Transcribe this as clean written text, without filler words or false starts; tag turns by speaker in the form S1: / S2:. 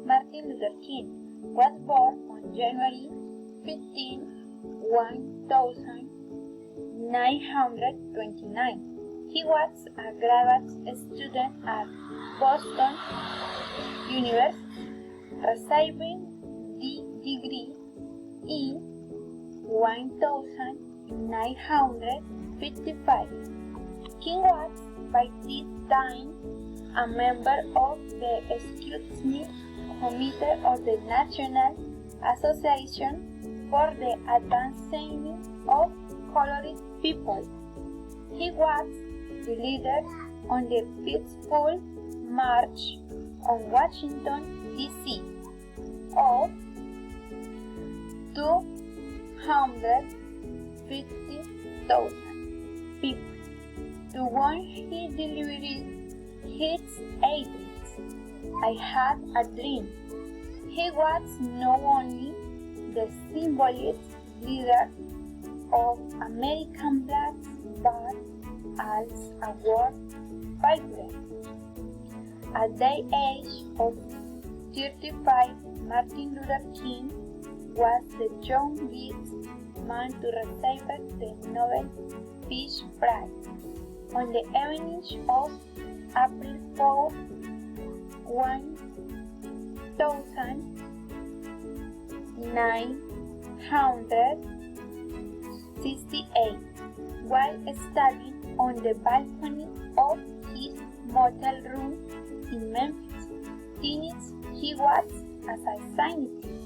S1: Martin Luther King was born on January 15, 1929. He was a graduate student at Boston University, receiving the degree in 1955. King was by this time a member of the Scrutiny Committee of the National Association for the Advancement of Colored People. He was the leader on the peaceful march on Washington, D.C. of 250,000 people, to whom he delivered his address. I had a dream. He was not only the symbolic leader of American blacks, but as a world figure. At the age of 35, Martin Luther King was the youngest man to receive the Nobel Peace Prize. On the evening of April 4, 1968, while standing on the balcony of his motel room in Memphis, Tennessee, he was assassinated.